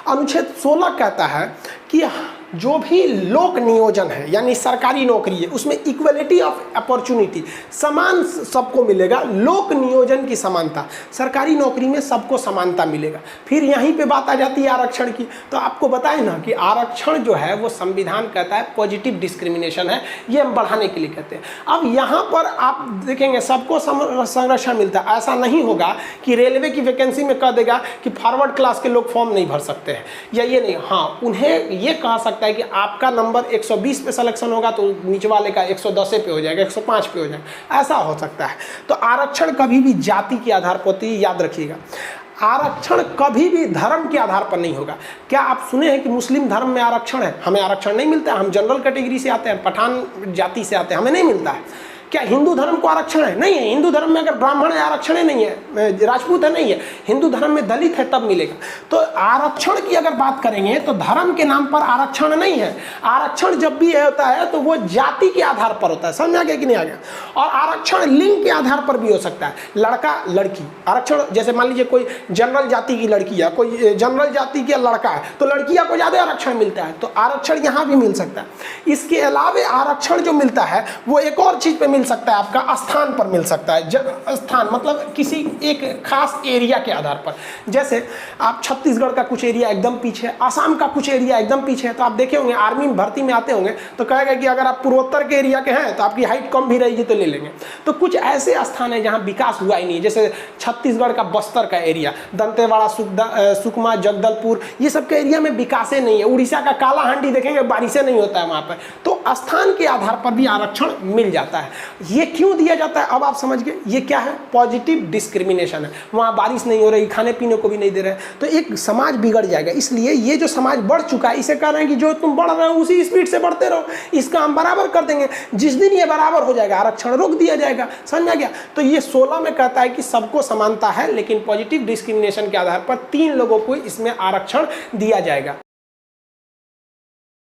अनुच्छेद 16 कहता है कि जो भी लोक नियोजन है यानी सरकारी नौकरी है उसमें इक्वलिटी ऑफ अपॉर्चुनिटी, समान सबको मिलेगा, लोक नियोजन की समानता, सरकारी नौकरी में सबको समानता मिलेगा। फिर यहीं पे बात आ जाती है आरक्षण की। तो आपको बताएं ना कि आरक्षण जो है वो संविधान कहता है पॉजिटिव डिस्क्रिमिनेशन है, ये हम बढ़ाने के लिए कहते हैं। अब यहाँ पर आप देखेंगे सबको संरक्षण मिलता है, ऐसा नहीं होगा कि रेलवे की वैकेंसी में कह देगा कि फॉरवर्ड क्लास के लोग फॉर्म नहीं भर सकते हैं या ये नहीं, हाँ उन्हें ये कह सकता है कि आपका नंबर 120 पे सिलेक्शन होगा तो नीचे वाले का 110 पे हो जाएगा, 105 पे हो जाएगा, ऐसा हो सकता है। तो आरक्षण कभी भी जाति के आधार पर होती है, याद रखिएगा। आरक्षण कभी भी धर्म के आधार पर नहीं होगा। क्या आप सुने हैं कि मुस्लिम धर्म में आरक्षण है? हमें आरक्षण नहीं मिलता है, हम जनरल कैटेगरी से आते हैं, पठान जाति से आते हैं, हमें नहीं मिलता है। क्या हिंदू धर्म को आरक्षण है? नहीं है। हिंदू धर्म में अगर ब्राह्मण है आरक्षण है, नहीं है, राजपूत है नहीं है, हिंदू धर्म में दलित है तब मिलेगा। तो आरक्षण की अगर बात करेंगे तो धर्म के नाम पर आरक्षण नहीं है। आरक्षण जब भी होता है तो वो जाति के आधार पर होता है, समझ आ गया कि नहीं आ गया? और आरक्षण लिंग के आधार पर भी हो सकता है, लड़का लड़की आरक्षण, जैसे मान लीजिए कोई जनरल जाति की लड़की है, कोई जनरल जाति का लड़का है तो लड़कियां को ज्यादा आरक्षण मिलता है, तो आरक्षण यहाँ भी मिल सकता है। इसके अलावा आरक्षण जो मिलता है वो एक और चीज पे मिल सकता है, आपका स्थान पर मिल सकता है। स्थान मतलब किसी एक खास एरिया के आधार पर, जैसे आप छत्तीसगढ़ का कुछ एरिया एकदम पीछे, आसाम का कुछ एरिया एकदम पीछे है, तो आप देखे होंगे आर्मी में भर्ती में आते होंगे तो कहेगा कि अगर आप पूर्वोत्तर के एरिया के हैं तो आपकी हाइट कम भी रहेगी तो ले लेंगे। तो कुछ ऐसे स्थान है जहां विकास हुआ ही नहीं, जैसे छत्तीसगढ़ का बस्तर का एरिया, दंतेवाड़ा, सुकमा, जगदलपुर, ये सब के एरिया में विकास नहीं है। उड़ीसा का कालाहांडी देखेंगे बारिशें नहीं होता है वहां पर। तो स्थान के आधार पर भी आरक्षण मिल जाता है। ये क्यों दिया जाता है अब आप समझ गए, ये क्या है? पॉजिटिव डिस्क्रिमिनेशन है। वहाँ बारिश नहीं हो रही, खाने पीने को भी नहीं दे रहे, तो एक समाज बिगड़ जाएगा। इसलिए ये जो समाज बढ़ चुका है इसे कह रहे हैं कि जो तुम बढ़ रहे हो उसी स्पीड से बढ़ते रहो, इसका हम बराबर कर देंगे। जिस दिन ये बराबर हो जाएगा आरक्षण रोक दिया जाएगा, समझ में आ गया? तो ये 16 में कहता है कि सबको समानता है, लेकिन पॉजिटिव डिस्क्रिमिनेशन के आधार पर 3 लोगों को इसमें आरक्षण दिया जाएगा।